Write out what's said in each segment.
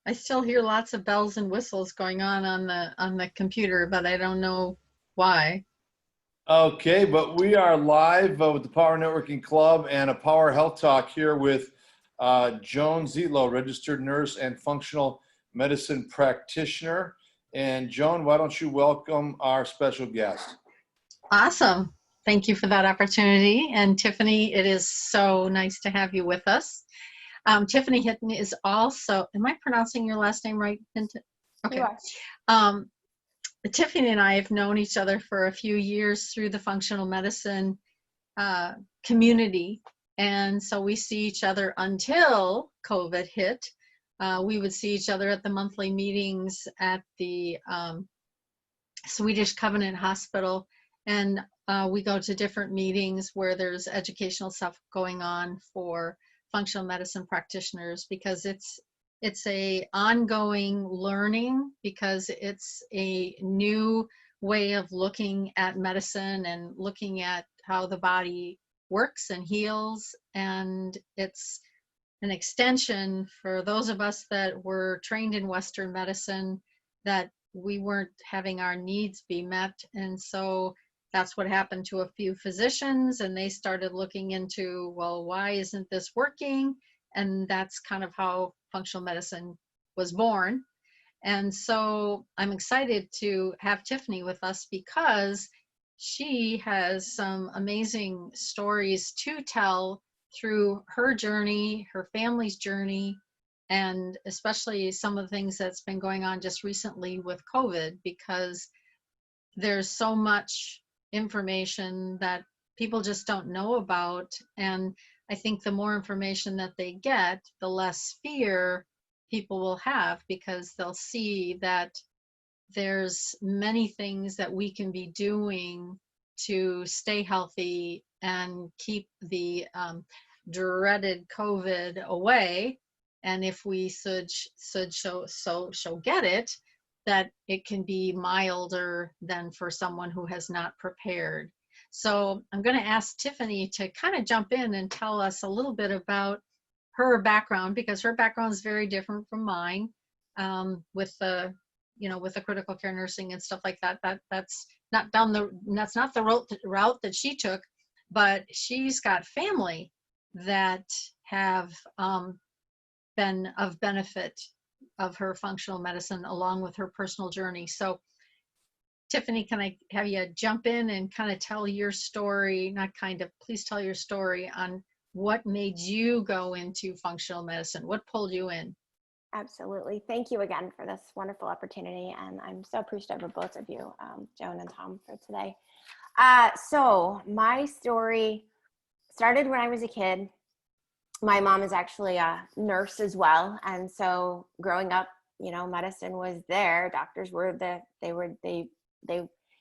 I still hear lots of bells and whistles going on the computer, but I don't know why. Okay, but we are live with the Power Networking Club and a Power Health Talk here with Joan Zietlow, registered nurse and functional medicine practitioner. And Joan, why don't you welcome our special guest? Awesome. Thank you for that opportunity. And Tiffany, it is so nice to have you with us. Tiffany Hinton is also, am I pronouncing your last name right, Hinton? You Okay. are. Um, Tiffany and I have known each other for a few years through the functional medicine community. And so we see each other until COVID hit. We would see each other at the monthly meetings at the Swedish Covenant Hospital. And we go to different meetings where there's educational stuff going on for functional medicine practitioners, because it's a ongoing learning, because it's a new way of looking at medicine and looking at how the body works and heals. And it's an extension for those of us that were trained in Western medicine, that we weren't having our needs be met. And so that's what happened to a few physicians, and they started looking into, well, why isn't this working? And that's kind of how functional medicine was born. And so I'm excited to have Tiffany with us, because she has some amazing stories to tell through her journey, her family's journey, and especially some of the things that's been going on just recently with COVID, because there's so much information that people just don't know about. And I think the more information that they get, the less fear people will have, because they'll see that there's many things that we can be doing to stay healthy and keep the dreaded COVID away. And if we should get it, that it can be milder than for someone who has not prepared. So I'm going to ask Tiffany to kind of jump in and tell us a little bit about her background, because her background is very different from mine, with the with the critical care nursing and stuff like that. That's not the route that she took, but she's got family that have been of benefit of her functional medicine, along with her personal journey. So Tiffany, can I have you jump in and kind of tell your story, please tell your story on what made you go into functional medicine? What pulled you in? Absolutely. Thank you again for this wonderful opportunity. And I'm so appreciative of both of you, Joan and Tom, for today. So my story started when I was a kid. My mom is actually a nurse as well. And so growing up, medicine was there. Doctors were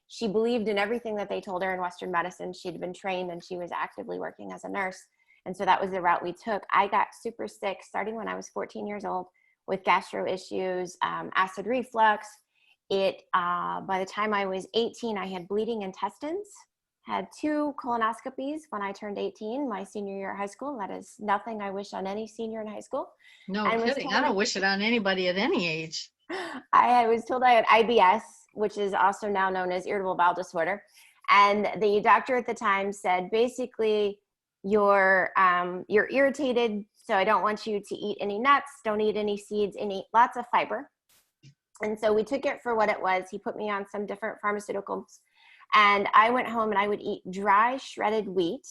she believed in everything that they told her in Western medicine. She'd been trained and she was actively working as a nurse. And so that was the route we took. I got super sick starting when I was 14 years old with gastro issues, acid reflux. By the time I was 18, I had bleeding intestines, had 2 colonoscopies when I turned 18, my senior year of high school. That is nothing I wish on any senior in high school. No kidding. I don't wish it on anybody at any age. I was told I had IBS, which is also now known as irritable bowel disorder. And the doctor at the time said, basically, you're irritated, so I don't want you to eat any nuts, don't eat any seeds, and eat lots of fiber. And so we took it for what it was. He put me on some different pharmaceuticals, and I went home and I would eat dry shredded wheat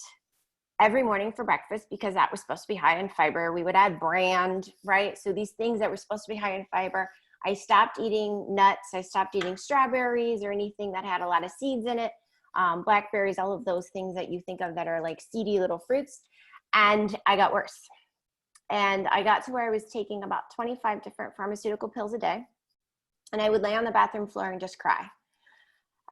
every morning for breakfast, because that was supposed to be high in fiber. We would add bran, right? So these things that were supposed to be high in fiber. I stopped eating nuts. I stopped eating strawberries or anything that had a lot of seeds in it. Blackberries, all of those things that you think of that are like seedy little fruits. And I got worse. And I got to where I was taking about 25 different pharmaceutical pills a day. And I would lay on the bathroom floor and just cry.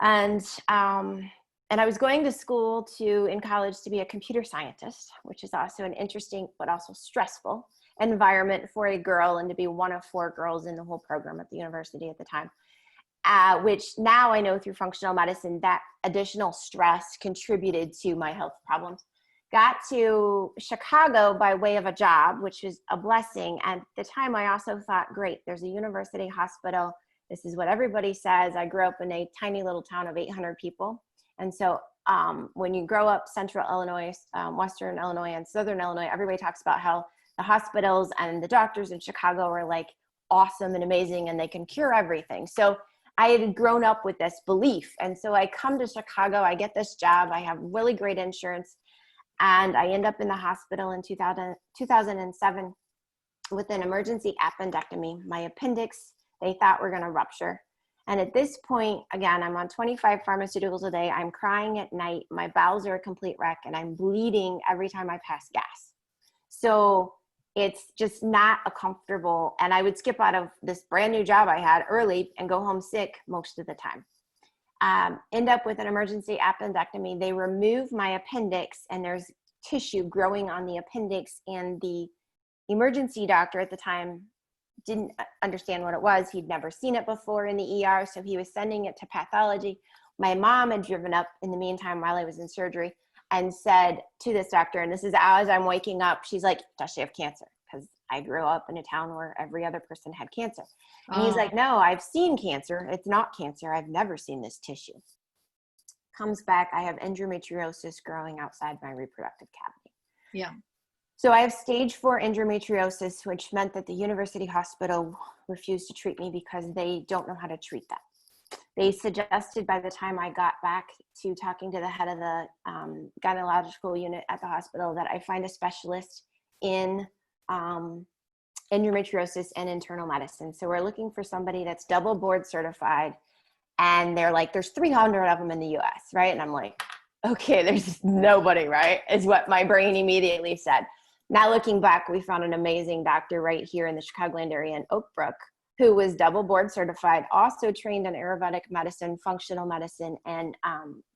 And I was going to school in college to be a computer scientist, which is also an interesting but also stressful environment for a girl, and to be one of 4 girls in the whole program at the university at the time. Which now I know through functional medicine, that additional stress contributed to my health problems. got to Chicago by way of a job, which was a blessing. At the time, I also thought, great, there's a university hospital. This is what everybody says. I grew up in a tiny little town of 800 people. And so when you grow up central Illinois, western Illinois, and southern Illinois, everybody talks about how the hospitals and the doctors in Chicago are like awesome and amazing and they can cure everything. So I had grown up with this belief. And so I come to Chicago, I get this job, I have really great insurance, and I end up in the hospital in 2007 with an emergency appendectomy. My appendix, they thought were gonna rupture. And at this point, again, I'm on 25 pharmaceuticals a day. I'm crying at night. My bowels are a complete wreck and I'm bleeding every time I pass gas. So it's just not a comfortable, and I would skip out of this brand new job I had early and go home sick most of the time. End up with an emergency appendectomy. They remove my appendix and there's tissue growing on the appendix, and the emergency doctor at the time didn't understand what it was. He'd never seen it before in the ER, so he was sending it to pathology. My mom had driven up in the meantime while I was in surgery and said to this doctor, and this is as I'm waking up, she's like, does she have cancer? Because I grew up in a town where every other person had cancer. And he's like, no, I've seen cancer. It's not cancer. I've never seen this tissue. Comes back, I have endometriosis growing outside my reproductive cavity. Yeah. So I have stage 4 endometriosis, which meant that the university hospital refused to treat me because they don't know how to treat that. They suggested by the time I got back to talking to the head of the gynecological unit at the hospital that I find a specialist in endometriosis and internal medicine. So we're looking for somebody that's double board certified. And they're like, there's 300 of them in the US, right? And I'm like, okay, there's nobody, right? Is what my brain immediately said. Now looking back, we found an amazing doctor right here in the Chicagoland area in Oak Brook, who was double board certified, also trained in Ayurvedic medicine, functional medicine, and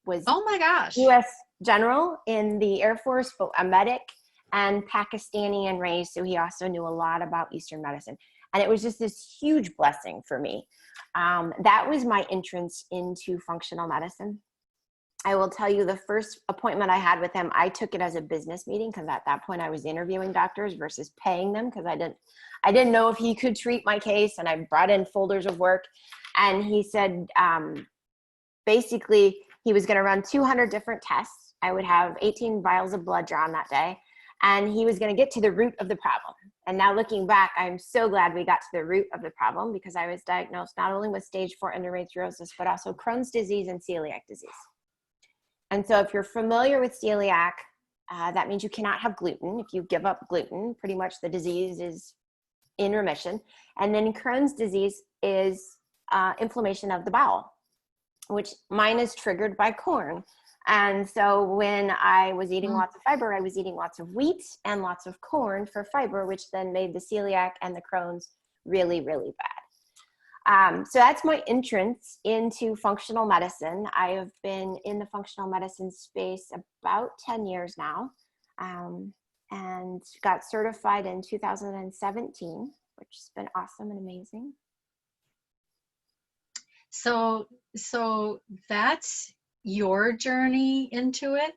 was Oh my gosh. U.S. general in the Air Force, but a medic, and Pakistani and raised. So he also knew a lot about Eastern medicine. And it was just this huge blessing for me. That was my entrance into functional medicine. I will tell you, the first appointment I had with him, I took it as a business meeting because at that point I was interviewing doctors versus paying them because I didn't know if he could treat my case, and I brought in folders of work. And he said, basically he was going to run 200 different tests. I would have 18 vials of blood drawn that day, and he was going to get to the root of the problem. And now looking back, I'm so glad we got to the root of the problem because I was diagnosed not only with stage 4 endometriosis, but also Crohn's disease and celiac disease. And so if you're familiar with celiac, that means you cannot have gluten. If you give up gluten, pretty much the disease is in remission. And then Crohn's disease is inflammation of the bowel, which mine is triggered by corn. And so when I was eating lots of fiber, I was eating lots of wheat and lots of corn for fiber, which then made the celiac and the Crohn's really, really bad. So that's my entrance into functional medicine. I have been in the functional medicine space about 10 years now, and got certified in 2017, which has been awesome and amazing. So that's your journey into it.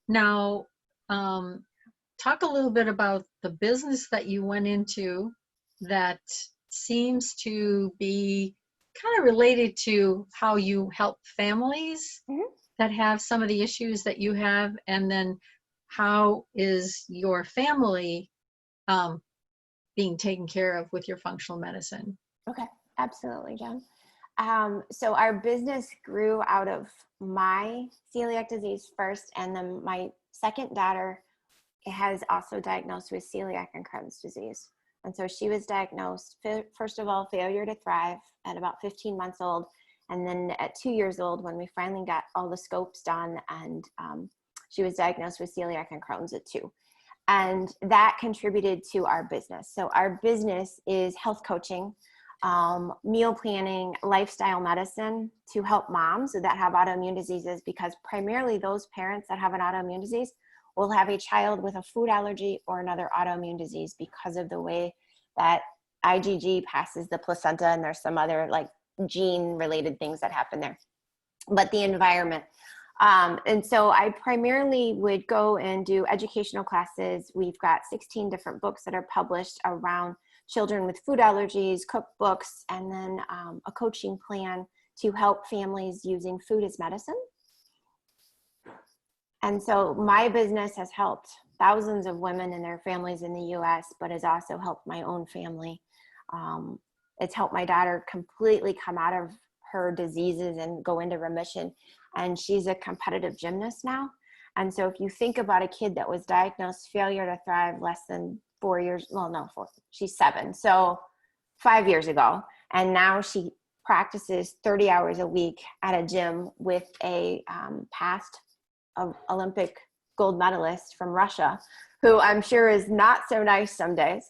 Now, talk a little bit about the business that you went into that seems to be kind of related to how you help families that have some of the issues that you have, and then how is your family being taken care of with your functional medicine? Okay, absolutely, Jen. So our business grew out of my celiac disease first, and then my second daughter has also diagnosed with celiac and Crohn's disease. And so she was diagnosed, first of all, failure to thrive at about 15 months old. And then at 2 years old, when we finally got all the scopes done, and she was diagnosed with celiac and Crohn's at 2. And that contributed to our business. So our business is health coaching, meal planning, lifestyle medicine to help moms that have autoimmune diseases, because primarily those parents that have an autoimmune disease will have a child with a food allergy or another autoimmune disease because of the way that IgG passes the placenta, and there's some other like gene related things that happen there. But the environment And so I primarily would go and do educational classes. We've got 16 different books that are published around children with food allergies, cookbooks, and then a coaching plan to help families using food as medicine. And so my business has helped thousands of women and their families in the US, but has also helped my own family. It's helped my daughter completely come out of her diseases and go into remission. And she's a competitive gymnast now. And so if you think about a kid that was diagnosed failure to thrive less than 4 years, well, no, 4, she's 7. So 5 years ago. And now she practices 30 hours a week at a gym with a past Olympic gold medalist from Russia, who I'm sure is not so nice some days.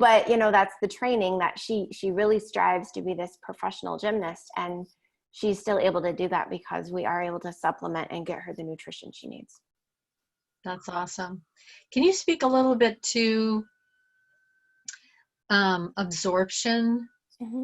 But, you know, that's the training that she really strives to be this professional gymnast. And she's still able to do that because we are able to supplement and get her the nutrition she needs. That's awesome. Can you speak a little bit to absorption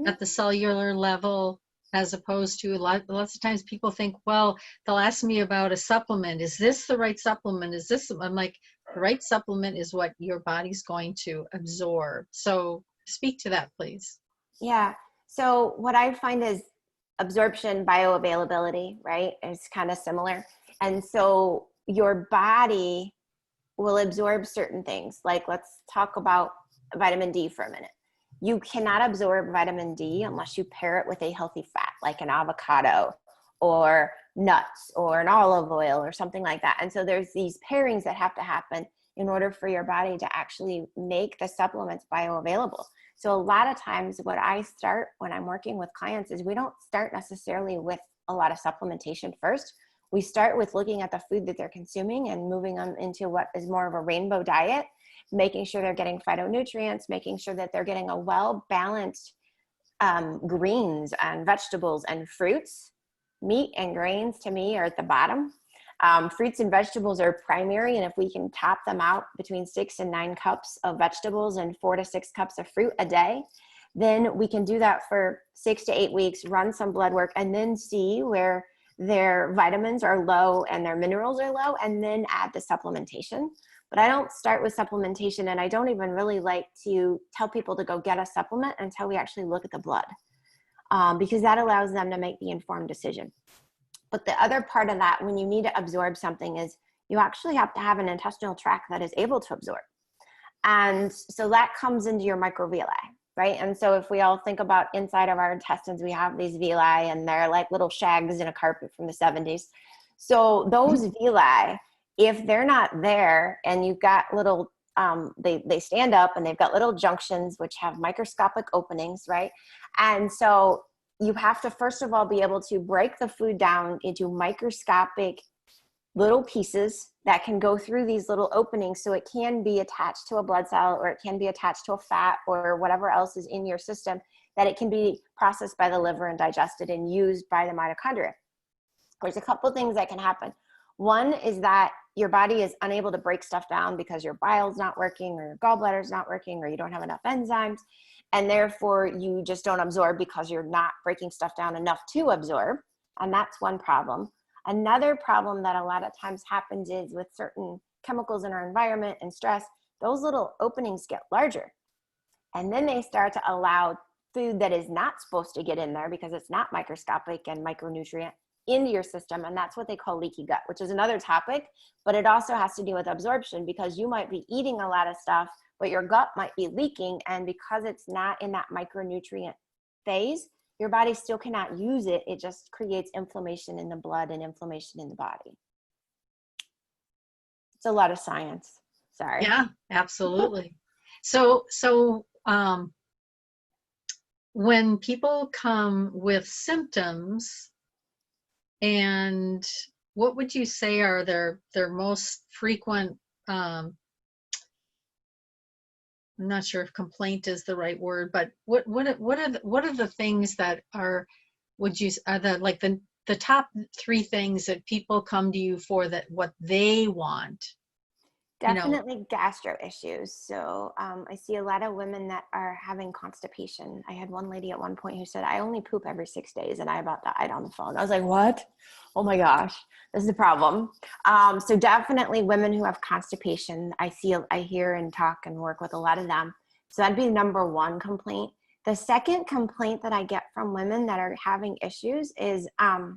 at the cellular level, as opposed to lots of times people think, well, they'll ask me about a supplement. Is this the right supplement? Is this, I'm like, the right supplement is what your body's going to absorb. So speak to that, please. Yeah. So what I find is absorption, bioavailability, right, is kind of similar. And so your body will absorb certain things. Like, let's talk about vitamin D for a minute. You cannot absorb vitamin D unless you pair it with a healthy fat, like an avocado or nuts or an olive oil or something like that. And so there's these pairings that have to happen in order for your body to actually make the supplements bioavailable. So a lot of times what I start when I'm working with clients is we don't start necessarily with a lot of supplementation first. We start with looking at the food that they're consuming and moving them into what is more of a rainbow diet, making sure they're getting phytonutrients, making sure that they're getting a well-balanced greens and vegetables and fruits. Meat and grains, to me, are at the bottom. Fruits and vegetables are primary, and if we can top them out between 6 and 9 cups of vegetables and 4 to 6 cups of fruit a day, then we can do that for 6 to 8 weeks, run some blood work, and then see where their vitamins are low and their minerals are low, and then add the supplementation. But I don't start with supplementation, and I don't even really like to tell people to go get a supplement until we actually look at the blood, because that allows them to make the informed decision. But the other part of that, when you need to absorb something, is you actually have to have an intestinal tract that is able to absorb. And so that comes into your microvilli, right? And so if we all think about inside of our intestines, we have these villi, and they're like little shags in a carpet from the 70s. So those villi, if they're not there and you've got little, they stand up and they've got little junctions which have microscopic openings, right? And so you have to, first of all, be able to break the food down into microscopic little pieces that can go through these little openings, so it can be attached to a blood cell, or it can be attached to a fat, or whatever else is in your system, that it can be processed by the liver and digested and used by the mitochondria. There's a couple things that can happen. One is that your body is unable to break stuff down because your bile's not working, or your gallbladder's not working, or you don't have enough enzymes, and therefore you just don't absorb because you're not breaking stuff down enough to absorb. And that's one problem. Another problem that a lot of times happens is with certain chemicals in our environment and stress, those little openings get larger. And then they start to allow food that is not supposed to get in there because it's not microscopic and micronutrient into your system. And that's what they call leaky gut, which is another topic, but it also has to do with absorption, because you might be eating a lot of stuff, but your gut might be leaking. And because it's not in that micronutrient phase, your body still cannot use it. It just creates inflammation in the blood and inflammation in the body. It's a lot of science. Sorry. Yeah, absolutely. So when people come with symptoms, and what would you say are their most frequent, I'm not sure if complaint is the right word, but what are the things that are, are the top 3 things that people come to you for, that what they want? you know, Definitely gastro issues. So I see a lot of women that are having constipation. I had one lady at one point who said, I only poop every 6 days, and I about died on the phone. I was like, what? Oh my gosh, this is a problem. So definitely women who have constipation, I hear and talk and work with a lot of them. So that'd be number one complaint. The second complaint that I get from women that are having issues is hot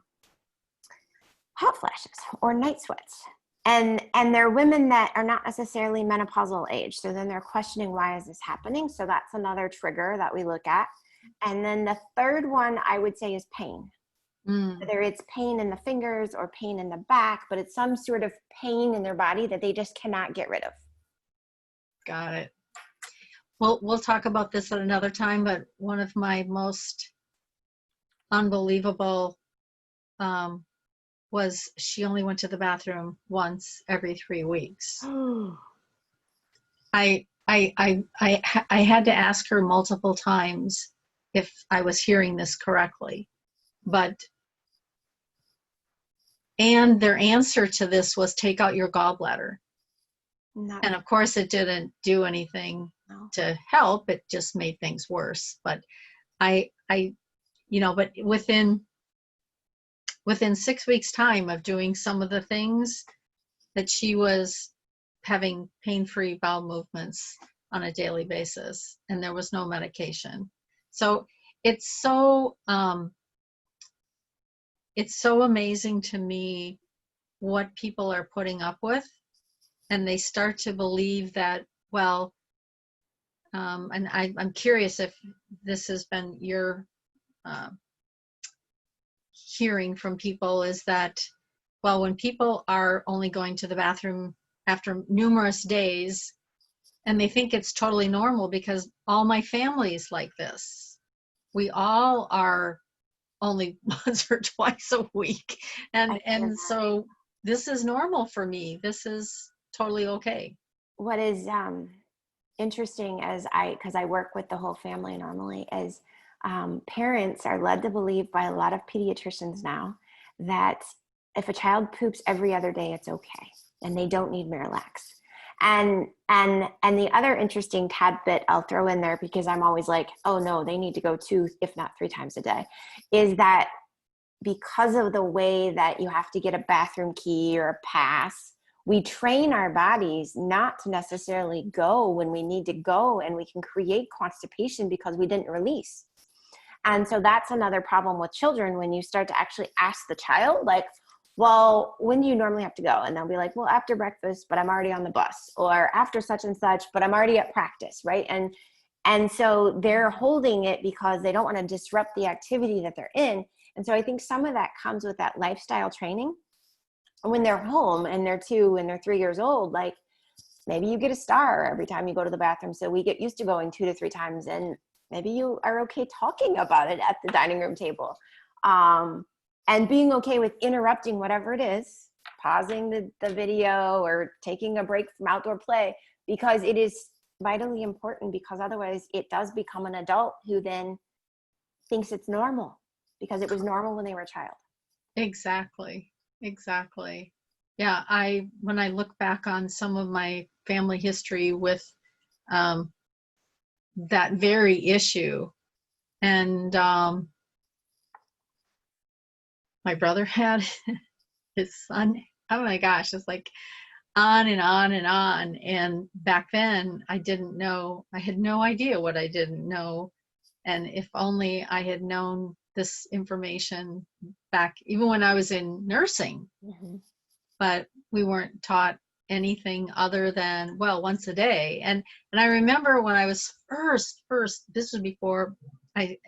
flashes or night sweats. And they're women that are not necessarily menopausal age. So then they're questioning, why is this happening? So that's another trigger that we look at. And then the third one I would say is pain. Whether it's pain in the fingers or pain in the back, but it's some sort of pain in their body that they just cannot get rid of. got it. We'll talk about this at another time, but one of my most unbelievable was she only went to the bathroom once every 3 weeks. I had to ask her multiple times if I was hearing this correctly, and their answer to this was take out your gallbladder. And of course it didn't do anything to help. It just made things worse. But but within 6 weeks time of doing some of the things that she was having pain-free bowel movements on a daily basis, and there was no medication. So it's so amazing to me what people are putting up with, and they start to believe that, well, and I'm curious if this has been your hearing from people, is that, well, when people are only going to the bathroom after numerous days, and they think it's totally normal because all my family's like this. We all are only once or twice a week. And so this is normal for me. This is totally okay. What is interesting because I work with the whole family normally, is parents are led to believe by a lot of pediatricians now that if a child poops every other day, it's okay, and they don't need Miralax. And the other interesting tad bit I'll throw in there, because I'm always like, oh no, they need to go 2, if not 3 times a day, is that because of the way that you have to get a bathroom key or a pass, we train our bodies not to necessarily go when we need to go, and we can create constipation because we didn't release. And so that's another problem with children, when you start to actually ask the child, like, well, when do you normally have to go? And they'll be like, well, after breakfast, but I'm already on the bus, or after such and such, but I'm already at practice, right? And so they're holding it because they don't want to disrupt the activity that they're in. And so I think some of that comes with that lifestyle training. When they're home and they're 2 and they're 3 years old, like, maybe you get a star every time you go to the bathroom. So we get used to going 2 to 3 times, and maybe you are okay talking about it at the dining room table. And being okay with interrupting whatever it is, pausing the video or taking a break from outdoor play, because it is vitally important, because otherwise it does become an adult who then thinks it's normal because it was normal when they were a child. Exactly. Yeah, when I look back on some of my family history with that very issue, and my brother had his son, oh my gosh, it's like on and on and on. And back then I didn't know, I had no idea what I didn't know. And if only I had known this information back, even when I was in nursing, but we weren't taught anything other than, well, once a day. And I remember when I was first, this was before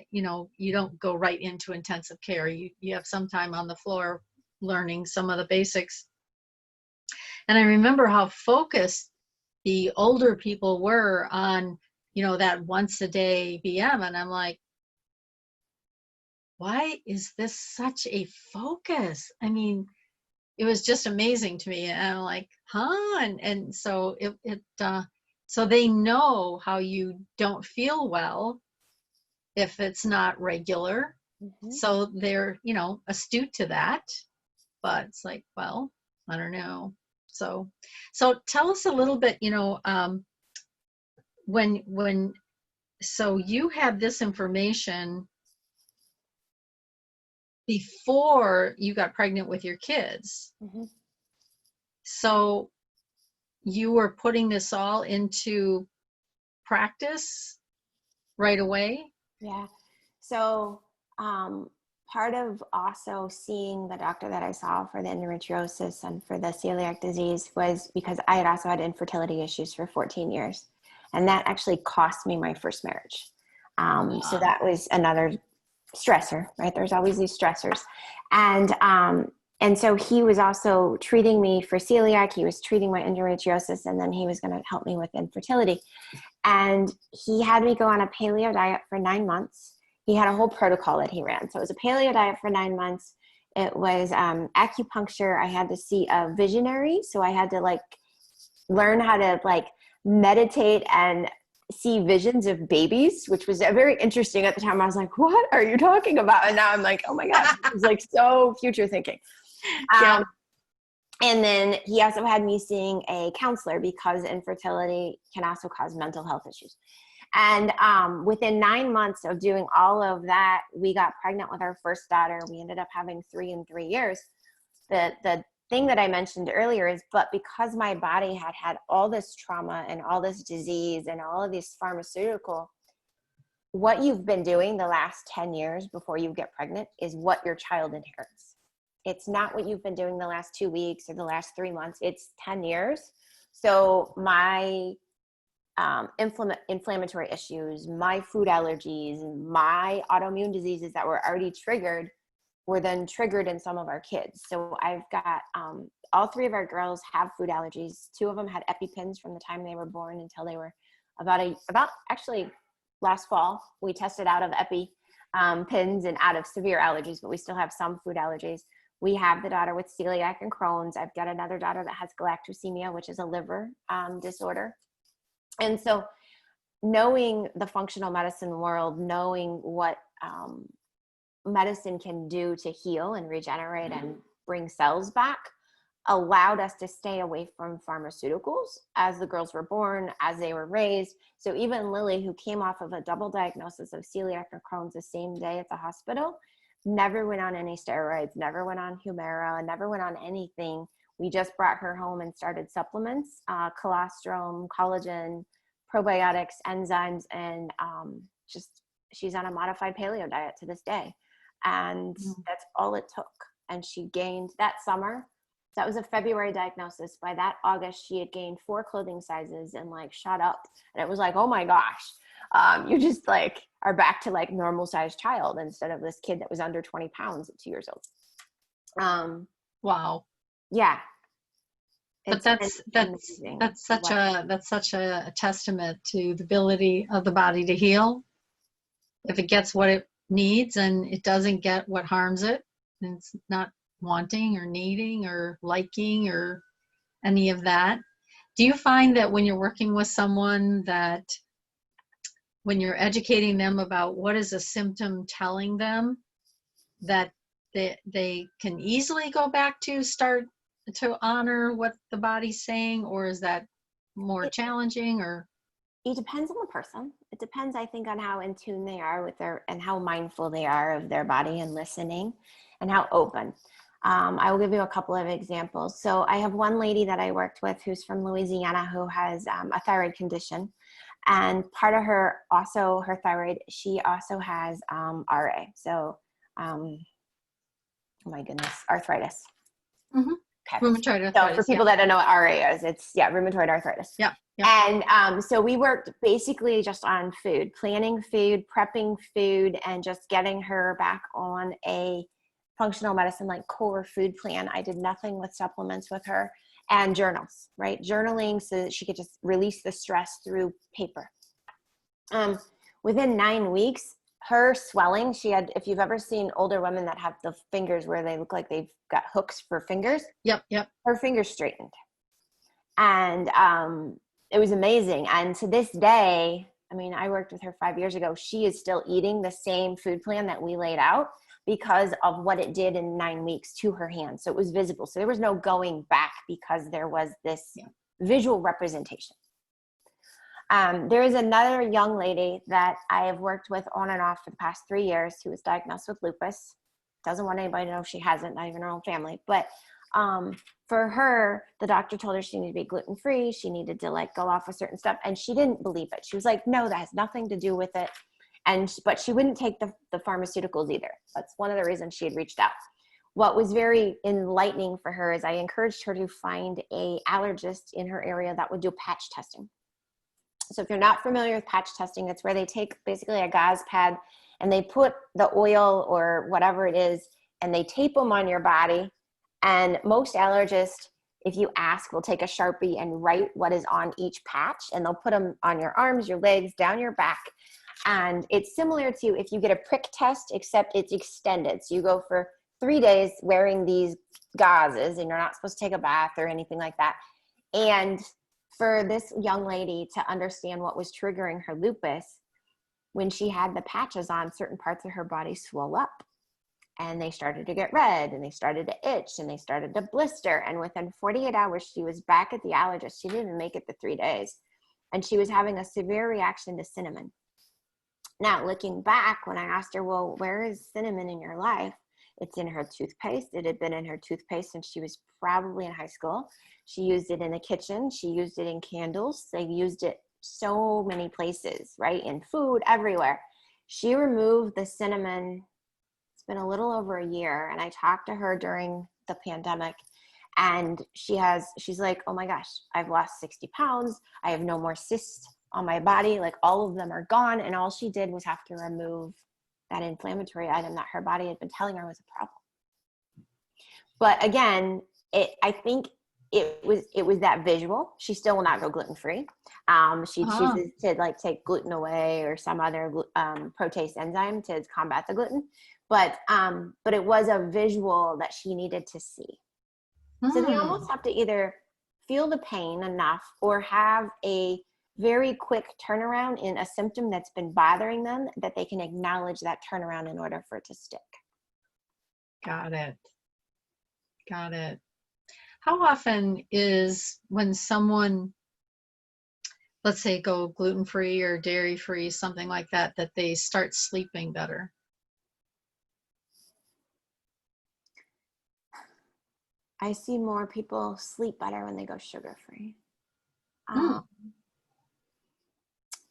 you don't go right into intensive care. You have some time on the floor learning some of the basics. And I remember how focused the older people were on, that once a day BM. And I'm like, why is this such a focus? I mean, it was just amazing to me. And I'm like, huh? And so so they know how you don't feel well if it's not regular. So they're, astute to that. But it's like, well, I don't know. So tell us a little bit, so you had this information before you got pregnant with your kids. Mm-hmm. So you were putting this all into practice right away? Yeah. So part of also seeing the doctor that I saw for the endometriosis and for the celiac disease was because I had also had infertility issues for 14 years. And that actually cost me my first marriage. So that was another stressor, right? There's always these stressors. And so he was also treating me for celiac. He was treating my endometriosis, and then he was going to help me with infertility. And he had me go on a paleo diet for 9 months. He had a whole protocol that he ran. So it was a paleo diet for 9 months. It was acupuncture. I had to see a visionary. So I had to learn how to meditate and see visions of babies, which was very interesting at the time. I was like, what are you talking about? And now I'm like, oh my gosh, it's so future thinking. Yeah. And then he also had me seeing a counselor because infertility can also cause mental health issues. And within 9 months of doing all of that, we got pregnant with our first daughter. We ended up having 3 in 3 years. The thing that I mentioned earlier is, but because my body had had all this trauma and all this disease and all of this pharmaceutical, what you've been doing the last 10 years before you get pregnant is what your child inherits. It's not what you've been doing the last 2 weeks or the last 3 months. It's 10 years. So my inflammatory issues, my food allergies, my autoimmune diseases that were already triggered were then triggered in some of our kids. So I've got all 3 of our girls have food allergies. 2 of them had EpiPens from the time they were born until they were about actually last fall. We tested out of EpiPens and out of severe allergies, but we still have some food allergies. We have the daughter with celiac and Crohn's. I've got another daughter that has galactosemia, which is a liver disorder. And so knowing the functional medicine world, knowing what medicine can do to heal and regenerate and bring cells back, allowed us to stay away from pharmaceuticals as the girls were born, as they were raised. So even Lily, who came off of a double diagnosis of celiac and Crohn's the same day at the hospital, never went on any steroids, never went on Humira, never went on anything. We just brought her home and started supplements, colostrum, collagen, probiotics, enzymes, and she's on a modified paleo diet to this day. And that's all it took. And she gained that summer. That was a February diagnosis. By that August, she had gained 4 clothing sizes and shot up. And it was like, oh my gosh, you just are back to normal sized child instead of this kid that was under 20 pounds at 2 years old. Wow. Yeah. But that's such a testament to the ability of the body to heal. If it gets what it needs and it doesn't get what harms it, and it's not wanting or needing or liking or any of that. Do you find that when you're working with someone, that when you're educating them about what is a symptom telling them, that they can easily go back to start to honor what the body's saying, or is that more challenging? Or it depends on the person. It depends, I think, on how in tune they are with and how mindful they are of their body and listening and how open. I will give you a couple of examples. So I have one lady that I worked with who's from Louisiana who has a thyroid condition. And part of her thyroid, she also has RA. So, oh my goodness, arthritis. Mm-hmm. Okay. Rheumatoid arthritis. So for people that don't know what RA is, it's rheumatoid arthritis. Yeah. And so we worked basically just on food, planning food, prepping food, and just getting her back on a functional medicine core food plan. I did nothing with supplements with her, and journals, right? Journaling so that she could just release the stress through paper. Within 9 weeks, her swelling, she had, if you've ever seen older women that have the fingers where they look like they've got hooks for fingers. Yep. Her fingers straightened. And it was amazing. And to this day, I mean, I worked with her 5 years ago. She is still eating the same food plan that we laid out because of what it did in 9 weeks to her hand. So it was visible. So there was no going back because there was this visual representation. There is another young lady that I have worked with on and off for the past 3 years who was diagnosed with lupus. Doesn't want anybody to know she hasn't, not even her own family. But for her, the doctor told her she needed to be gluten-free. She needed to like go off of certain stuff. And she didn't believe it. She was like, no, that has nothing to do with it. But she wouldn't take the pharmaceuticals either. That's one of the reasons she had reached out. What was very enlightening for her is I encouraged her to find a allergist in her area that would do patch testing. So if you're not familiar with patch testing, it's where they take basically a gauze pad and they put the oil or whatever it is, and they tape them on your body. And most allergists, if you ask, will take a Sharpie and write what is on each patch, and they'll put them on your arms, your legs, down your back. And it's similar to if you get a prick test, except it's extended. So you go for 3 days wearing these gauzes, and you're not supposed to take a bath or anything like that. And for this young lady to understand what was triggering her lupus, when she had the patches on, certain parts of her body swelled up and they started to get red and they started to itch and they started to blister. And within 48 hours, she was back at the allergist. She didn't even make it to 3 days. And she was having a severe reaction to cinnamon. Now, looking back, when I asked her, well, where is cinnamon in your life? It's in her toothpaste. It had been in her toothpaste since she was probably in high school. She used it in the kitchen. She used it in candles. They used it so many places, right? In food, everywhere. She removed the cinnamon. It's been a little over a year. And I talked to her during the pandemic. And she's like, oh my gosh, I've lost 60 pounds. I have no more cysts on my body. Like all of them are gone. And all she did was have to remove that inflammatory item that her body had been telling her was a problem. But again, I think it was that visual. She still will not go gluten-free. She chooses to like take gluten away or some other protease enzyme to combat the gluten. But it was a visual that she needed to see. So they almost have to either feel the pain enough or have a very quick turnaround in a symptom that's been bothering them that they can acknowledge that turnaround in order for it to stick. Got it. Got it. How often is when someone, let's say, go gluten-free or dairy-free, something like that, that they start sleeping better? I see more people sleep better when they go sugar-free.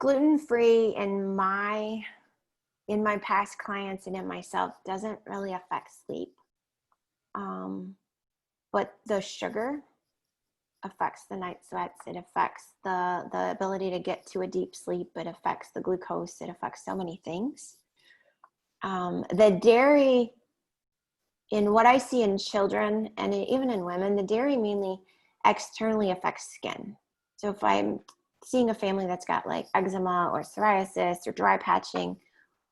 Gluten-free in my past clients and in myself doesn't really affect sleep. But the sugar affects the night sweats. It affects the ability to get to a deep sleep. It affects the glucose. It affects so many things. The dairy, in what I see in children and even in women, the dairy mainly externally affects skin. So if I'm seeing a family that's got like eczema or psoriasis or dry patching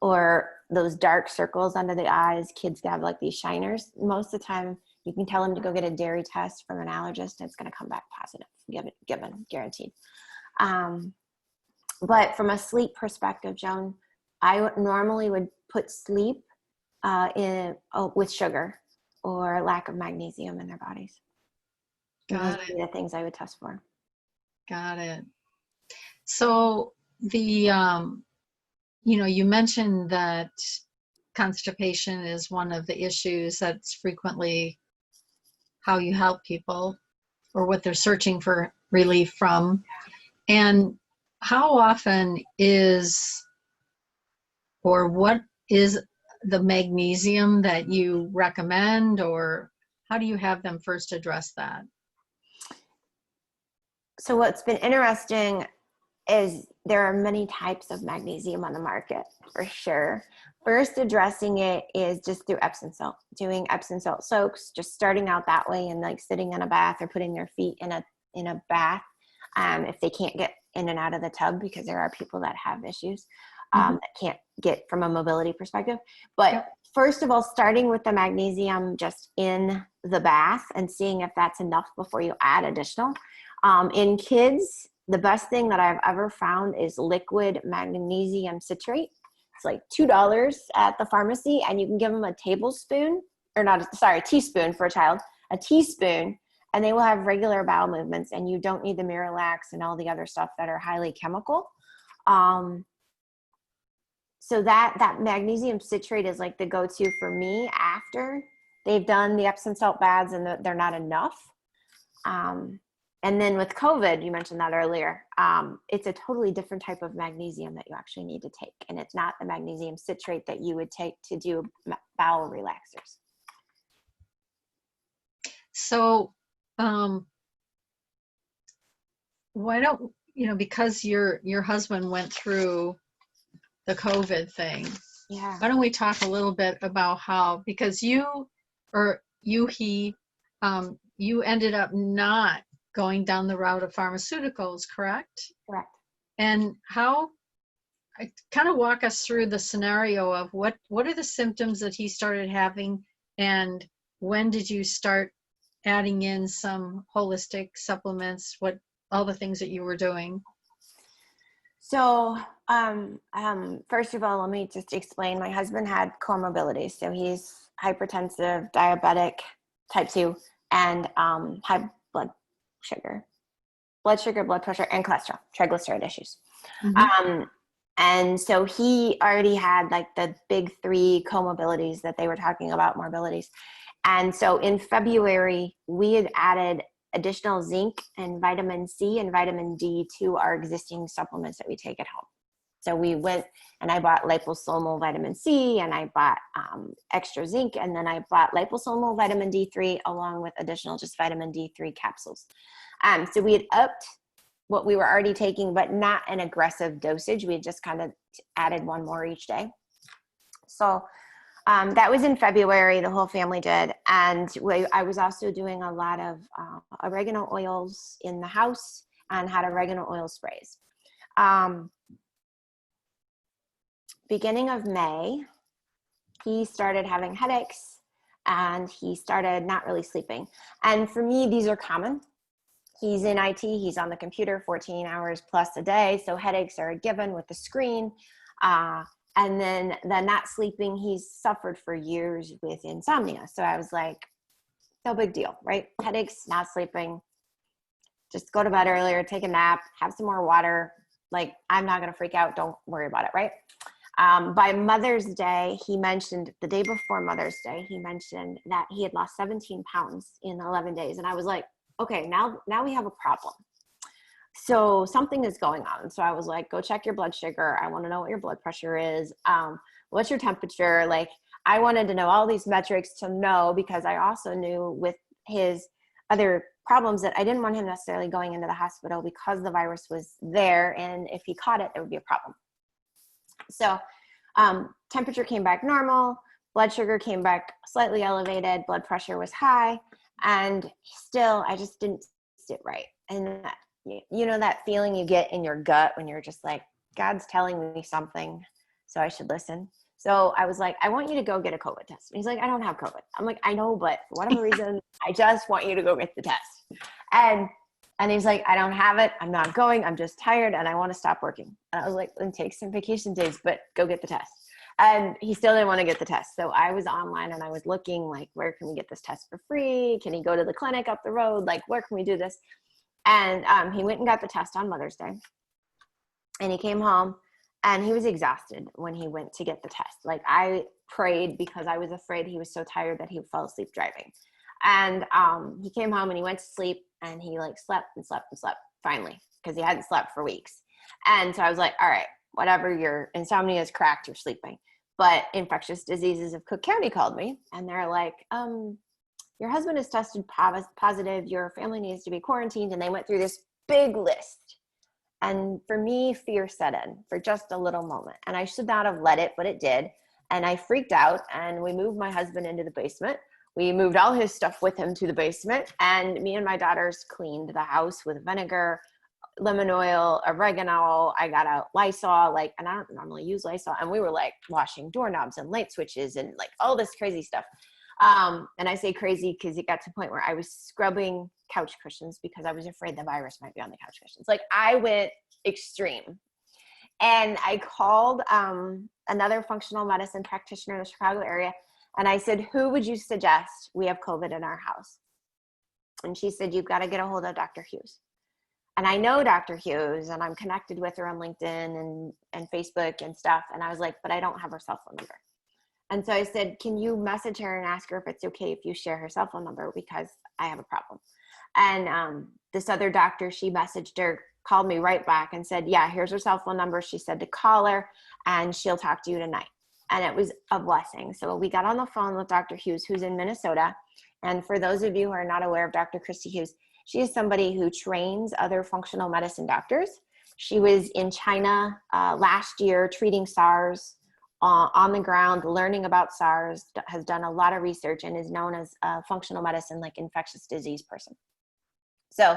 or those dark circles under the eyes, kids have like these shiners, most of the time you can tell them to go get a dairy test from an allergist and it's going to come back positive, given, guaranteed. But from a sleep perspective, Joan, I normally would put sleep with sugar or lack of magnesium in their bodies. Those would be the things I would test for. Got it. So you mentioned that constipation is one of the issues that's frequently how you help people or what they're searching for relief from. And how often what is the magnesium that you recommend, or how do you have them first address that? So what's been interesting is there are many types of magnesium on the market, for sure. First, addressing it is just through Epsom salt, doing Epsom salt soaks, just starting out that way and like sitting in a bath or putting their feet in a bath if they can't get in and out of the tub, because there are people that have issues that can't get from a mobility perspective. But first of all, starting with the magnesium just in the bath and seeing if that's enough before you add additional. In kids, the best thing that I've ever found is liquid magnesium citrate. It's like $2 at the pharmacy, and you can give them a tablespoon, or not, sorry, a teaspoon for a child, a teaspoon, and they will have regular bowel movements, and you don't need the Miralax and all the other stuff that are highly chemical. So that magnesium citrate is like the go-to for me after they've done the Epsom salt baths and they're not enough. And then with COVID, you mentioned that earlier, it's a totally different type of magnesium that you actually need to take. And it's not the magnesium citrate that you would take to do bowel relaxers. So, why don't, because your husband went through the COVID thing, Yeah. why don't we talk a little bit about how, because you ended up not going down the route of pharmaceuticals, correct? Correct. And how, kind of walk us through the scenario of what are the symptoms that he started having, and when did you start adding in some holistic supplements, all the things that you were doing? So, first of all, let me just explain. My husband had comorbidities. So he's hypertensive, diabetic, type 2, and high blood sugar, blood pressure, and cholesterol, triglyceride issues. Mm-hmm. And so he already had like the big 3 comorbidities that they were talking about, morbidities. And so in February, we had added additional zinc and vitamin C and vitamin D to our existing supplements that we take at home. So we went and I bought liposomal vitamin C, and I bought extra zinc, and then I bought liposomal vitamin D3 along with additional just vitamin D3 capsules. So we had upped what we were already taking, but not an aggressive dosage. We had just kind of added 1 more each day. So that was in February, the whole family did. And I was also doing a lot of oregano oils in the house and had oregano oil sprays. Beginning of May, he started having headaches and he started not really sleeping. And for me, these are common. He's in IT, he's on the computer 14 hours plus a day. So headaches are a given with the screen. And then the not sleeping, he's suffered for years with insomnia. So I was like, no big deal, right? Headaches, not sleeping, just go to bed earlier, take a nap, have some more water. Like, I'm not going to freak out. Don't worry about it, right? By Mother's Day, he mentioned, the day before Mother's Day, he mentioned that he had lost 17 pounds in 11 days. And I was like, okay, now we have a problem. So something is going on. So I was like, go check your blood sugar. I want to know what your blood pressure is. What's your temperature? Like, I wanted to know all these metrics to know, because I also knew with his other problems that I didn't want him necessarily going into the hospital because the virus was there. And if he caught it, there would be a problem. So temperature came back normal. Blood sugar came back slightly elevated. Blood pressure was high. And still, I just didn't sit right. And that feeling you get in your gut when you're just like, God's telling me something, so I should listen. So I was like, I want you to go get a COVID test. And he's like, I don't have COVID. I'm like, I know, but for whatever reason, I just want you to go get the test. And he's like, I don't have it. I'm not going. I'm just tired and I want to stop working. And I was like, then take some vacation days, but go get the test. And he still didn't want to get the test. So I was online and I was looking like, where can we get this test for free? Can he go to the clinic up the road? Like, where can we do this? And he went and got the test on Mother's Day. And he came home and he was exhausted when he went to get the test. Like, I prayed because I was afraid he was so tired that he would fall asleep driving. And he came home and he went to sleep and he like slept and slept and slept finally, because he hadn't slept for weeks. And so I was like, all right, whatever, your insomnia is cracked, you're sleeping. But infectious diseases of Cook County called me and they're like, your husband is tested positive, your family needs to be quarantined. And they went through this big list. And for me, fear set in for just a little moment. And I should not have let it, but it did. And I freaked out and we moved my husband into the basement. We moved all his stuff with him to the basement. And me and my daughters cleaned the house with vinegar, lemon oil, oregano. I got a Lysol, and I don't normally use Lysol. And we were like washing doorknobs and light switches and like all this crazy stuff. And I say crazy because it got to the point where I was scrubbing couch cushions because I was afraid the virus might be on the couch cushions. Like, I went extreme. And I called another functional medicine practitioner in the Chicago area. And I said, who would you suggest we have COVID in our house? And she said, you've got to get a hold of Dr. Hughes. And I know Dr. Hughes, and I'm connected with her on LinkedIn and Facebook and stuff. And I was like, but I don't have her cell phone number. And so I said, can you message her and ask her if it's okay if you share her cell phone number, because I have a problem. And this other doctor, she messaged her, called me right back and said, yeah, here's her cell phone number. She said to call her and she'll talk to you tonight. And it was a blessing. So we got on the phone with Dr. Hughes, who's in Minnesota. And for those of you who are not aware of Dr. Christy Hughes, she is somebody who trains other functional medicine doctors. She was in China last year treating SARS on the ground, learning about SARS, has done a lot of research, and is known as a functional medicine, like infectious disease person. So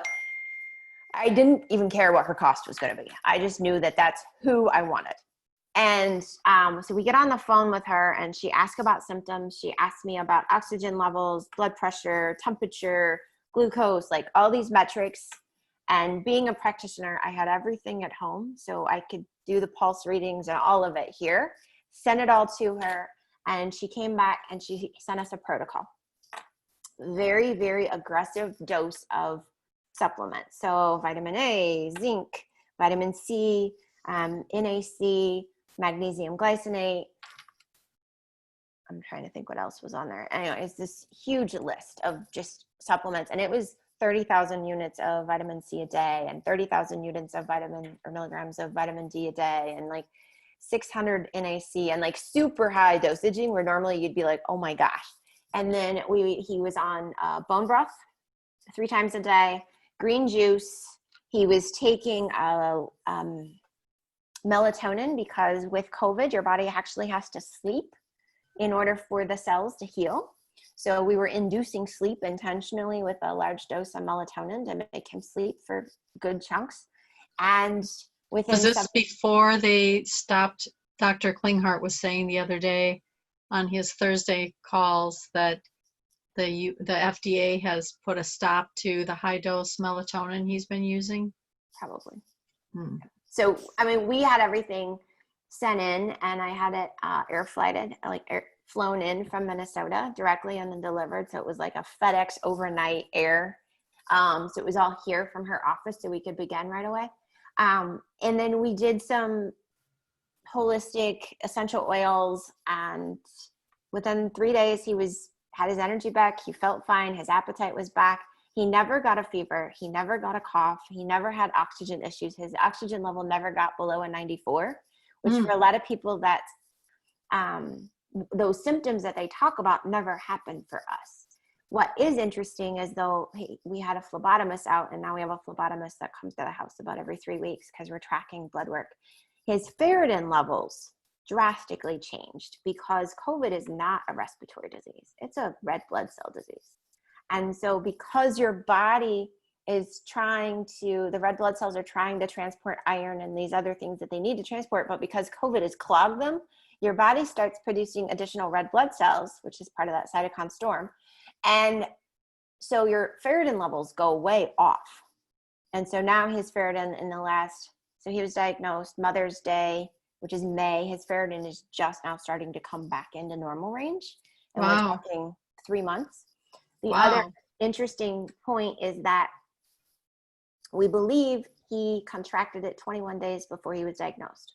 I didn't even care what her cost was going to be. I just knew that that's who I wanted. And so we get on the phone with her, and she asked about symptoms. She asked me about oxygen levels, blood pressure, temperature, glucose, like all these metrics. And being a practitioner, I had everything at home, so I could do the pulse readings and all of it here, send it all to her. And she came back and she sent us a protocol. Very, very aggressive dose of supplements. So vitamin A, zinc, vitamin C, NAC, magnesium glycinate. I'm trying to think what else was on there. Anyway, it's this huge list of just supplements. And it was 30,000 units of vitamin C a day, and 30,000 units of milligrams of vitamin D a day, and like 600 NAC, and like super high dosaging where normally you'd be like, oh my gosh. And then he was on bone broth 3 times a day, green juice. He was taking melatonin, because with COVID, your body actually has to sleep in order for the cells to heal. So we were inducing sleep intentionally with a large dose of melatonin to make him sleep for good chunks. And within Was this before they stopped? Dr. Klinghardt was saying the other day on his Thursday calls that the FDA has put a stop to the high dose melatonin he's been using. Probably. So, I mean, we had everything sent in, and I had it flown in from Minnesota directly and then delivered. So it was like a FedEx overnight air. So it was all here from her office, so we could begin right away. And then we did some holistic essential oils, and within 3 days, he had his energy back. He felt fine. His appetite was back. He never got a fever. He never got a cough. He never had oxygen issues. His oxygen level never got below a 94, which for a lot of people, that's those symptoms that they talk about never happened for us. What is interesting is, though, we had a phlebotomist out, and now we have a phlebotomist that comes to the house about every 3 weeks because we're tracking blood work. His ferritin levels drastically changed, because COVID is not a respiratory disease. It's a red blood cell disease. And so because your body is the red blood cells are trying to transport iron and these other things that they need to transport, but because COVID has clogged them, your body starts producing additional red blood cells, which is part of that cytokine storm. And so your ferritin levels go way off. And so now his ferritin so he was diagnosed Mother's Day, which is May. His ferritin is just now starting to come back into normal range. And we're talking 3 months. The other interesting point is that we believe he contracted it 21 days before he was diagnosed.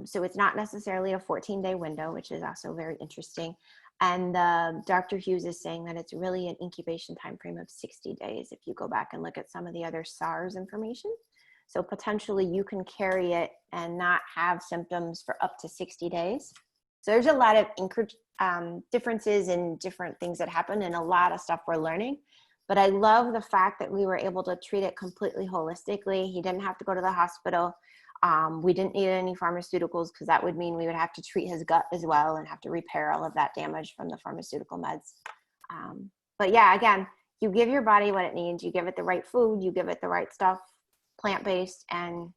So it's not necessarily a 14-day window, which is also very interesting. And Dr. Hughes is saying that it's really an incubation time frame of 60 days if you go back and look at some of the other SARS information. So potentially you can carry it and not have symptoms for up to 60 days. So there's a lot of differences in different things that happen, and a lot of stuff we're learning. But I love the fact that we were able to treat it completely holistically. He didn't have to go to the hospital. We didn't need any pharmaceuticals, because that would mean we would have to treat his gut as well and have to repair all of that damage from the pharmaceutical meds. But yeah, again, you give your body what it needs. You give it the right food. You give it the right stuff, plant-based, and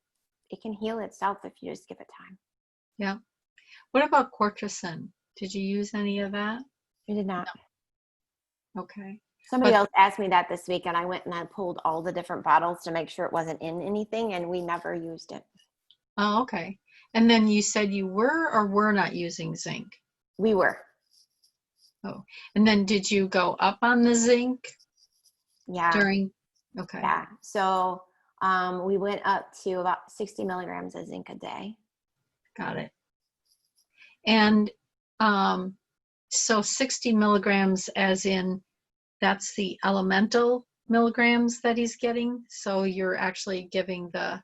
it can heal itself if you just give it time. Yeah. What about Cortrosyn? Did you use any of that? We did not. Okay. Somebody But- else asked me that this week, and I went and I pulled all the different bottles to make sure it wasn't in anything, and we never used it. Oh, okay. And then you said you were or were not using zinc. We were. Oh, and then did you go up on the zinc Yeah. during? Okay. Yeah. So we went up to about 60 milligrams of zinc a day. Got it. And so 60 milligrams as in that's the elemental milligrams that he's getting. So you're actually giving the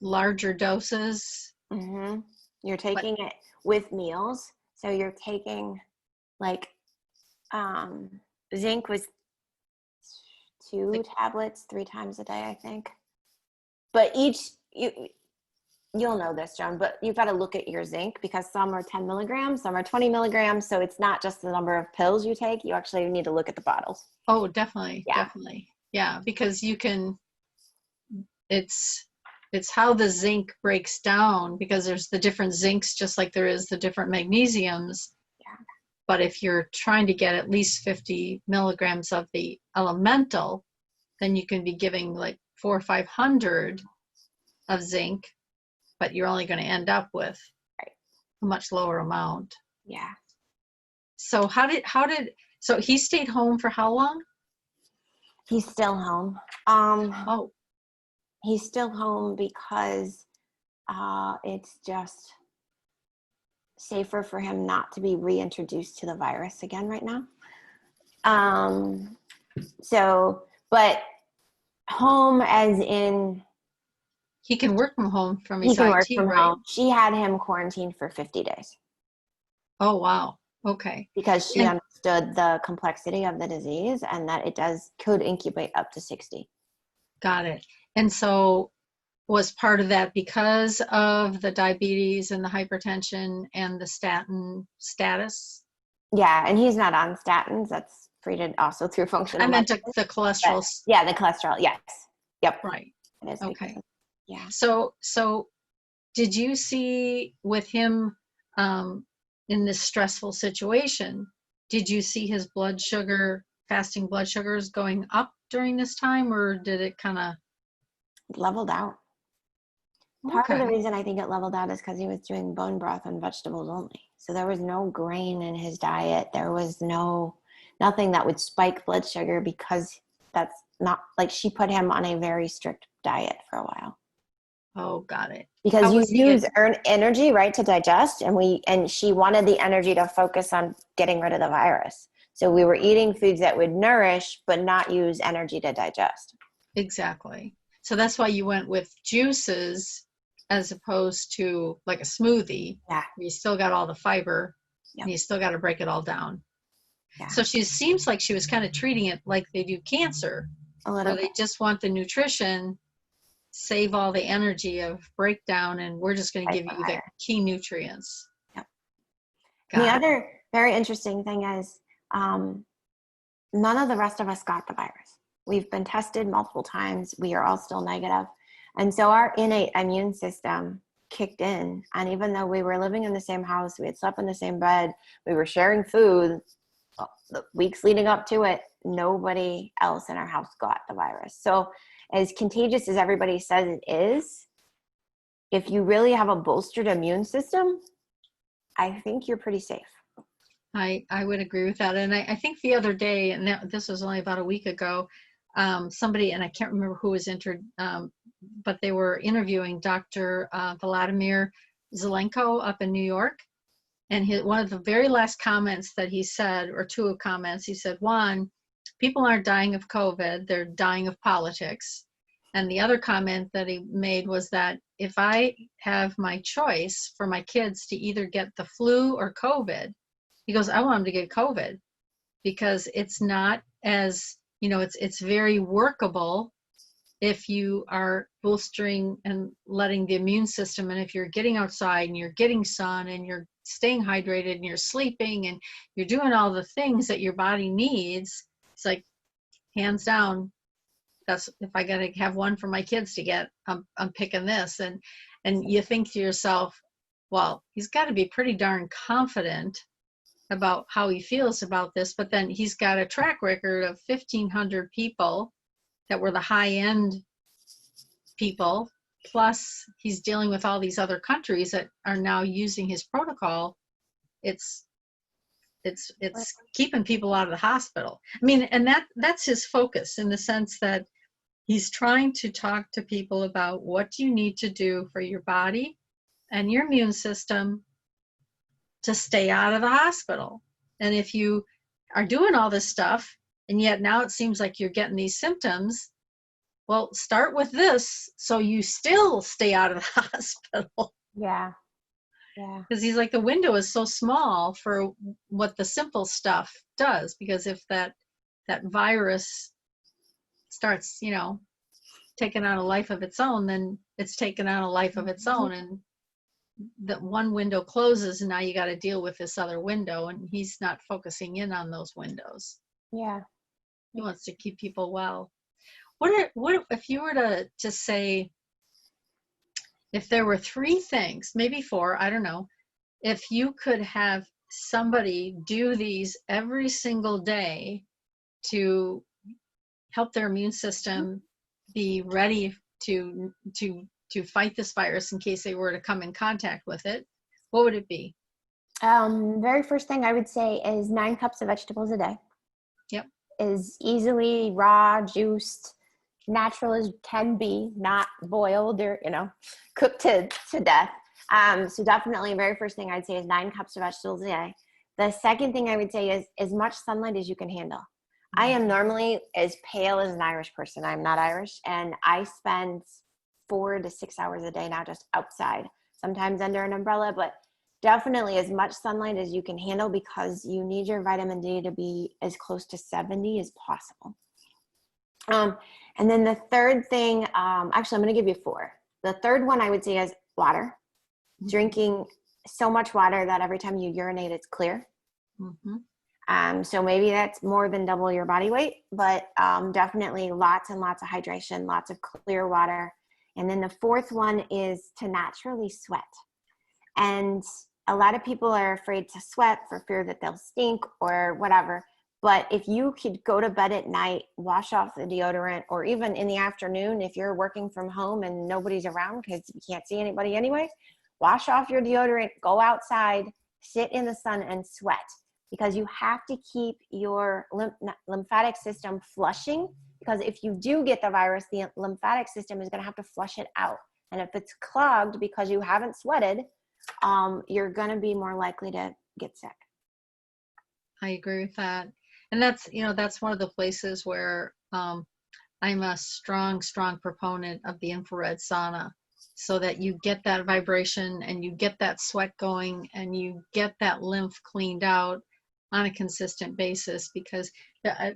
larger doses. Mm-hmm. You're taking it with meals. So you're taking like zinc was 2 tablets 3 times a day, I think. But you'll know this, Joan, but you've got to look at your zinc because some are 10 milligrams, some are 20 milligrams. So it's not just the number of pills you take. You actually need to look at the bottles. Oh, definitely. Yeah. Definitely. Yeah, because you can, it's how the zinc breaks down because there's the different zincs just like there is the different magnesiums. Yeah. But if you're trying to get at least 50 milligrams of the elemental, then you can be giving like 400 or 500 of zinc, but you're only going to end up with Right. a much lower amount. Yeah. So so he stayed home for how long? He's still home. Oh, He's still home because it's just safer for him not to be reintroduced to the virus again right now. But home as in he can work from home from his he can work IT, from right? home. She had him quarantined for 50 days Oh, wow. Okay. because she And- understood the complexity of the disease and that it could incubate up to 60. Got it. And so was part of that because of the diabetes and the hypertension and the statin status? Yeah, and he's not on statins. That's treated also through functional I meant medicine. the cholesterol. But, yeah, the cholesterol. Yes. Yep. Right. It is Okay. because yeah. So did you see with him in this stressful situation, did you see his fasting blood sugars going up during this time, or did it kind of Leveled out. Part of the okay? reason I think it leveled out is because he was doing bone broth and vegetables only. So there was no grain in his diet. There was nothing that would spike blood sugar because that's not like she put him on a very strict diet for a while. Oh, got it. Because How you was he use energy, right, to digest, and she wanted the energy to focus on getting rid of the virus. So we were eating foods that would nourish but not use energy to digest. Exactly. So that's why you went with juices as opposed to like a smoothie. Yeah. You still got all the fiber, Yep. and you still got to break it all down. Yeah. So she seems like she was kind of treating it like they do cancer, A where little they bit. just want the nutrition, save all the energy of breakdown, and we're just going to give you the key nutrients. Yep. Got The it. other very interesting thing is none of the rest of us got the virus. We've been tested multiple times. We are all still negative. And so our innate immune system kicked in. And even though we were living in the same house, we had slept in the same bed, we were sharing food, the weeks leading up to it, nobody else in our house got the virus. So as contagious as everybody says it is, if you really have a bolstered immune system, I think you're pretty safe. I would agree with that. And I think the other day, and this was only about a week ago, somebody, and I can't remember who was entered, but they were interviewing Dr. Vladimir Zelenko up in New York. And one of the very last comments that he said, or two comments, he said, one, people aren't dying of COVID, they're dying of politics. And the other comment that he made was that if I have my choice for my kids to either get the flu or COVID, he goes, I want them to get COVID because it's not as, it's very workable if you are bolstering and letting the immune system, and if you're getting outside and you're getting sun and you're staying hydrated and you're sleeping and you're doing all the things that your body needs, it's like hands down, that's if I gotta have one for my kids to get, I'm picking this. And you think to yourself, well, he's got to be pretty darn confident about how he feels about this, but then he's got a track record of 1,500 people that were the high-end people, plus he's dealing with all these other countries that are now using his protocol. It's keeping people out of the hospital. I mean, and that's his focus, in the sense that he's trying to talk to people about what do you need to do for your body and your immune system to stay out of the hospital. And if you are doing all this stuff and yet now it seems like you're getting these symptoms, well, start with this so you still stay out of the hospital. Yeah. Yeah. Because he's like, the window is so small for what the simple stuff does. Because if that virus starts, taking on a life of its own, then it's taken on a life of its own. And that one window closes, and now you got to deal with this other window. And he's not focusing in on those windows. Yeah. He wants to keep people well. What if you were to say, if there were 3 things, maybe 4, I don't know, if you could have somebody do these every single day to help their immune system be ready to fight this virus in case they were to come in contact with it, what would it be? Very first thing I would say is 9 cups of vegetables a day. Yep. Is easily raw, juiced, natural as can be, not boiled or, cooked to death. So definitely very first thing I'd say is 9 cups of vegetables a day. The second thing I would say is as much sunlight as you can handle. I am normally as pale as an Irish person. I'm not Irish. And I spend 4 to 6 hours a day now just outside, sometimes under an umbrella, but definitely as much sunlight as you can handle, because you need your vitamin D to be as close to 70 as possible. And then the third thing, actually, I'm going to give you 4. The third one I would say is water. Drinking so much water that every time you urinate, it's clear. Mm-hmm. So maybe that's more than double your body weight, but definitely lots and lots of hydration, lots of clear water. And then the fourth one is to naturally sweat. And a lot of people are afraid to sweat for fear that they'll stink or whatever. But if you could go to bed at night, wash off the deodorant, or even in the afternoon, if you're working from home and nobody's around because you can't see anybody anyway, wash off your deodorant, go outside, sit in the sun and sweat, because you have to keep your lymphatic system flushing, because if you do get the virus, the lymphatic system is going to have to flush it out. And if it's clogged because you haven't sweated, you're going to be more likely to get sick. I agree with that. And that's one of the places where I'm a strong proponent of the infrared sauna, so that you get that vibration and you get that sweat going and you get that lymph cleaned out on a consistent basis. Because I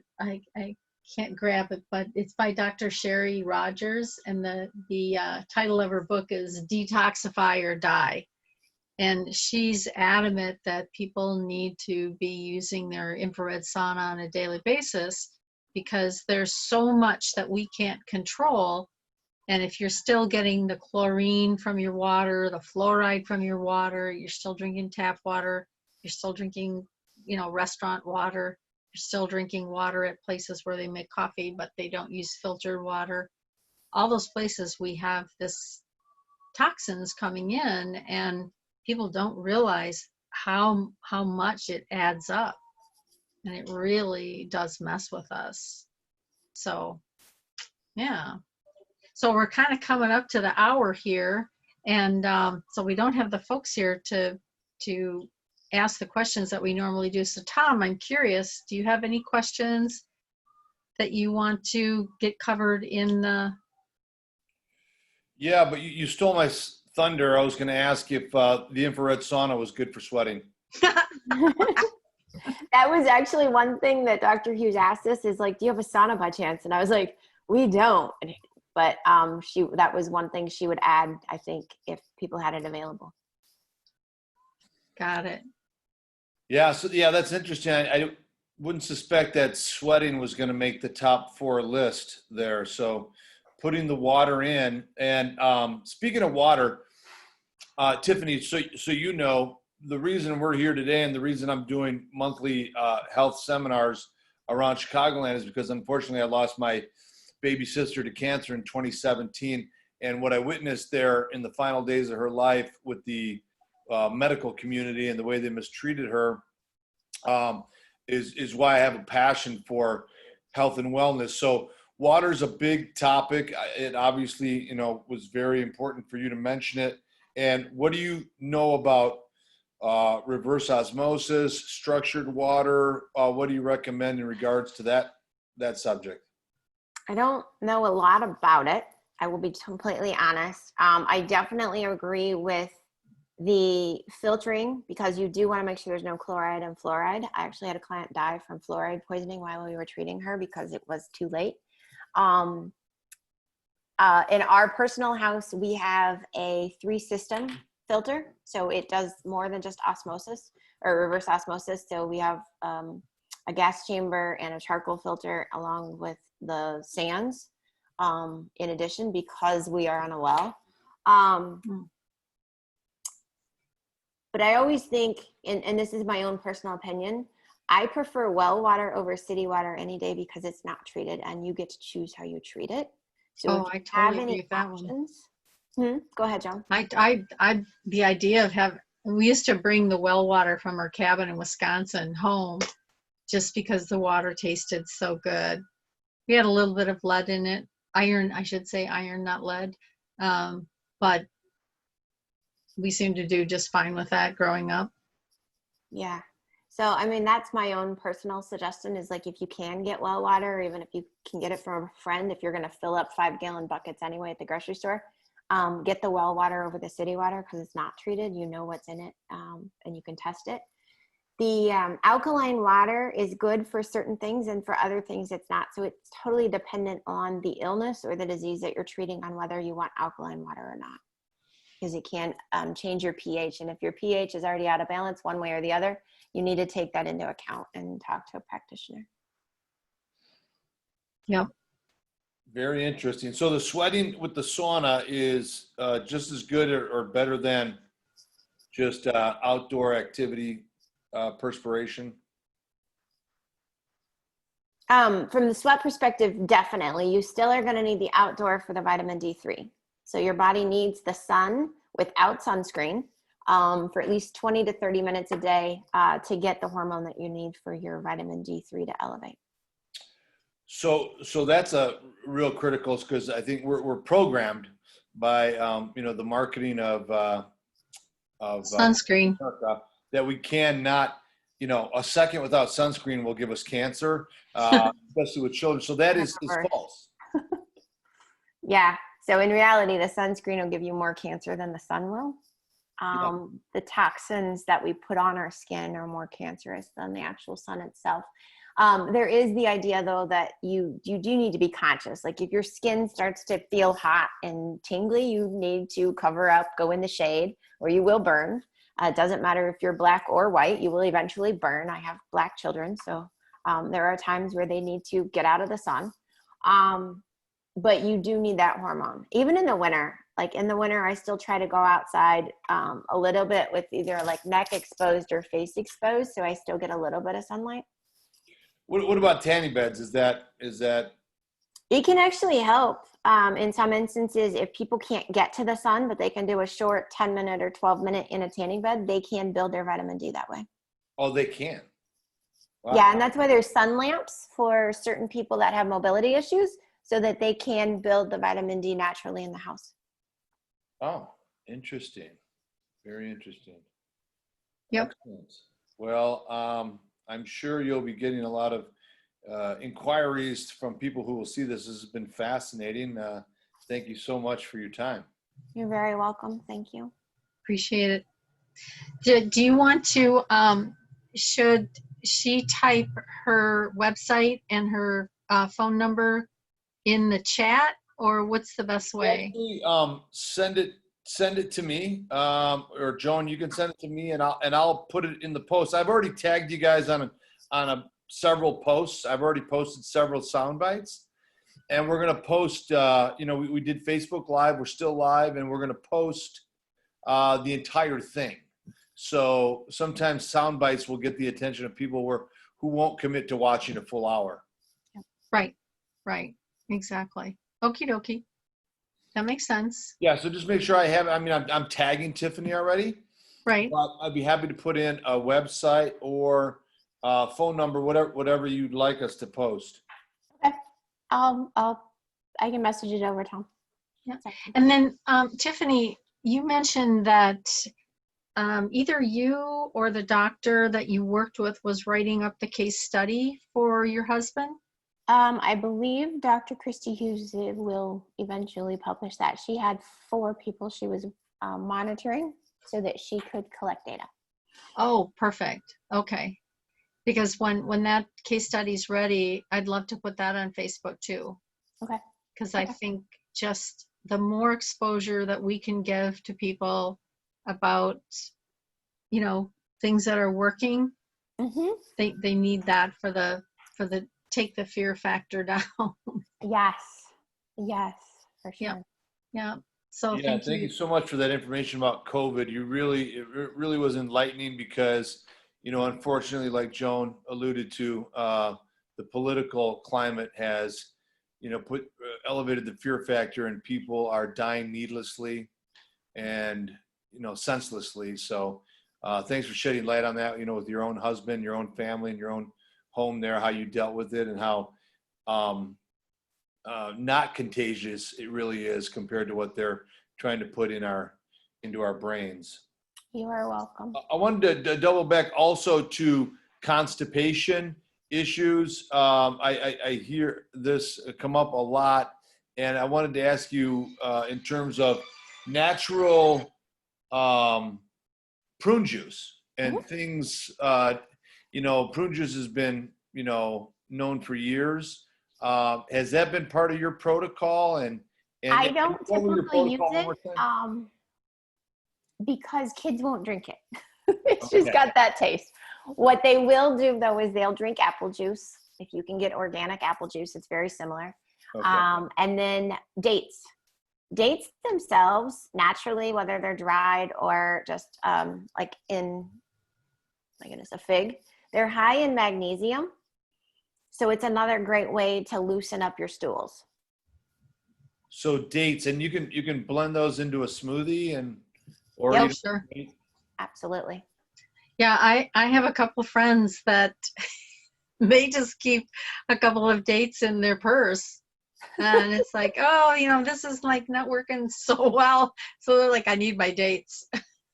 can't grab it, but it's by Dr. Sherry Rogers, and the title of her book is Detoxify or Die. And she's adamant that people need to be using their infrared sauna on a daily basis, because there's so much that we can't control. And if you're still getting the chlorine from your water, the fluoride from your water, you're still drinking tap water, you're still drinking, restaurant water, you're still drinking water at places where they make coffee, but they don't use filtered water. All those places we have this toxins coming in, and people don't realize how much it adds up, and it really does mess with us. So, yeah. So we're kind of coming up to the hour here, and so we don't have the folks here to ask the questions that we normally do. So Tom, I'm curious, do you have any questions that you want to get covered in the... Yeah, but you stole my thunder. I was going to ask if the infrared sauna was good for sweating. That was actually one thing that Dr. Hughes asked us, is like, do you have a sauna by chance? And I was like, we don't. But that was one thing she would add, I think, if people had it available. Got it. Yeah, so yeah, that's interesting. I wouldn't suspect that sweating was going to make the top 4 list there. So putting the water in. And speaking of water, Tiffany, so the reason we're here today and the reason I'm doing monthly health seminars around Chicagoland is because unfortunately I lost my baby sister to cancer in 2017. And what I witnessed there in the final days of her life with the medical community and the way they mistreated her is why I have a passion for health and wellness. So water is a big topic. It obviously, was very important for you to mention it. And what do you know about reverse osmosis, structured water? What do you recommend in regards to that subject? I don't know a lot about it. I will be completely honest. I definitely agree with the filtering because you do want to make sure there's no chloride and fluoride. I actually had a client die from fluoride poisoning while we were treating her because it was too late. In our personal house, we have a 3-system filter. So it does more than just osmosis or reverse osmosis. So we have a gas chamber and a charcoal filter along with the sands in addition because we are on a well. But I always think, and this is my own personal opinion, I prefer well water over city water any day because it's not treated and you get to choose how you treat it. So if I you totally have agree any with that one. options, go ahead, John. The idea of we used to bring the well water from our cabin in Wisconsin home just because the water tasted so good. We had a little bit of lead in it, iron, I should say iron, not lead. But we seemed to do just fine with that growing up. Yeah. So, I mean, that's my own personal suggestion is like, if you can get well water, or even if you can get it from a friend, if you're going to fill up 5-gallon buckets anyway at the grocery store, get the well water over the city water because it's not treated. You know what's in it and you can test it. The alkaline water is good for certain things and for other things it's not. So it's totally dependent on the illness or the disease that you're treating on whether you want alkaline water or not. Because it can change your pH. And if your pH is already out of balance one way or the other, you need to take that into account and talk to a practitioner. Yep. Very interesting. So the sweating with the sauna is just as good or better than just outdoor activity, perspiration? From the sweat perspective, definitely. You still are going to need the outdoor for the vitamin D3. So your body needs the sun without sunscreen for at least 20 to 30 minutes a day to get the hormone that you need for your vitamin D3 to elevate. So that's a real critical because I think we're programmed by the marketing of sunscreen that we cannot, a second without sunscreen will give us cancer, especially with children. So that is false. Yeah. So in reality, the sunscreen will give you more cancer than the sun will. The toxins that we put on our skin are more cancerous than the actual sun itself. There is the idea, though, that you do need to be conscious. Like if your skin starts to feel hot and tingly, you need to cover up, go in the shade, or you will burn. It doesn't matter if you're black or white, you will eventually burn. I have black children, so there are times where they need to get out of the sun. But you do need that hormone. Even in the winter, like in the winter, I still try to go outside a little bit with either like neck exposed or face exposed. So I still get a little bit of sunlight. What about tanning beds? Is that? It can actually help in some instances if people can't get to the sun, but they can do a short 10-minute or 12-minute in a tanning bed. They can build their vitamin D that way. Oh, they can. Wow. Yeah. And that's why there's sun lamps for certain people that have mobility issues, so that they can build the vitamin D naturally in the house. Oh, interesting. Very interesting. Yep. Excellent. Well, I'm sure you'll be getting a lot of inquiries from people who will see this. This has been fascinating. Thank you so much for your time. You're very welcome. Thank you. Appreciate it. Do you want to, should she type her website and her phone number in the chat, or what's the best way? Actually, send it to me, or Joan, you can send it to me, and I'll put it in the post. I've already tagged you guys on several posts. I've already posted several sound bites, and we're gonna post. We did Facebook Live. We're still live, and we're gonna post the entire thing. So sometimes sound bites will get the attention of people who won't commit to watching a full hour. Right. Right. Exactly. Okie dokie. That makes sense. Yeah, so just make sure I have, I mean, I'm tagging Tiffany already. Right. But I'd be happy to put in a website or phone number, whatever you'd like us to post. Okay. I can message it over, Tom. Yeah. And then Tiffany, you mentioned that either you or the doctor that you worked with was writing up the case study for your husband. I believe Dr. Christy Hughes will eventually publish that. She had 4 people she was monitoring so that she could collect data. Oh, perfect. Okay. Because when that case study's ready, I'd love to put that on Facebook too. Okay. Because I think just the more exposure that we can give to people about, you know, things that are working, they need that for the take the fear factor down. Yes, for sure. Yeah. Yeah. So Yeah, thank you so much for that information about COVID. It really was enlightening because, you know, unfortunately, like Joan alluded to, the political climate has, you know, elevated the fear factor, and people are dying needlessly and, you know, senselessly. So thanks for shedding light on that, you know, with your own husband, your own family, and your own home there, how you dealt with it, and how not contagious it really is compared to what they're trying to put into our brains. You are welcome. I wanted to double back also to constipation issues. I hear this come up a lot, and I wanted to ask you in terms of natural prune juice and things. You know, prune juice has been, you know, known for years. Has that been part of your protocol? And I don't typically use it it. because kids won't drink it. It's just got that taste. What they will do though is they'll drink apple juice. If you can get organic apple juice, it's very similar. Okay. And then dates. Dates themselves, naturally, whether they're dried or just like in, my goodness, a fig, they're high in magnesium. So it's another great way to loosen up your stools. So dates, and you can blend those into a smoothie or Yeah, sure. Absolutely. Yeah, I have a couple friends that they just keep a couple of dates in their purse. And it's like, oh, you know, this is like not working so well. So they're like, I need my dates.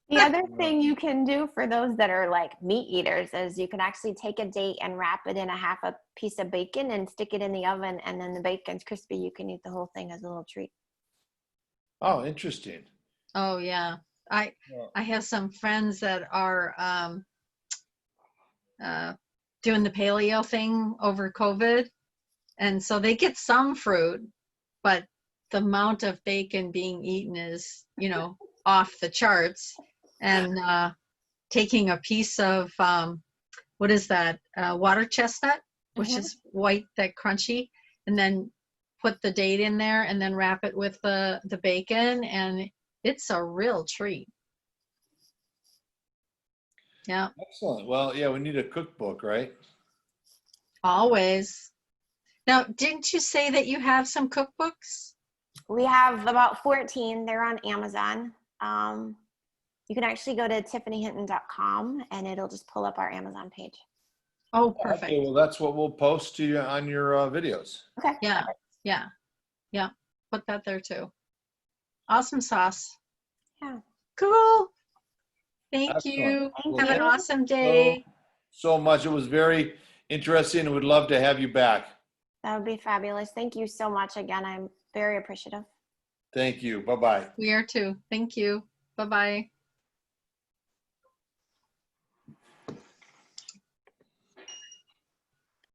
The other thing you can do for those that are like meat eaters is you can actually take a date and wrap it in a piece of bacon and stick it in the oven, and then the bacon's crispy. You can eat the whole thing as a little treat. Oh, interesting. Oh yeah. I have some friends that are doing the paleo thing over COVID. And so they get some fruit, but the amount of bacon being eaten is, you know, off the charts. And taking a piece of, what is that, water chestnut, which is white, that crunchy, and then put the date in there and then wrap it with the bacon, and it's a real treat. Yeah. Excellent. Well, yeah, we need a cookbook, right? Always. Now, didn't you say that you have some cookbooks? We have about 14. They're on Amazon. You can actually go to tiffanyhinton.com and it'll just pull up our Amazon page. Oh, perfect. Okay, well, that's what we'll post to you on your videos. Okay. Yeah. Yeah. Yeah. Put that there too. Awesome sauce. Yeah. Cool. Thank Excellent. you. Thank Have you. an awesome day. So much. It was very interesting, and would love to have you back. That would be fabulous. Thank you so much again. I'm very appreciative. Thank you. Bye-bye. We are too. Thank you. Bye-bye.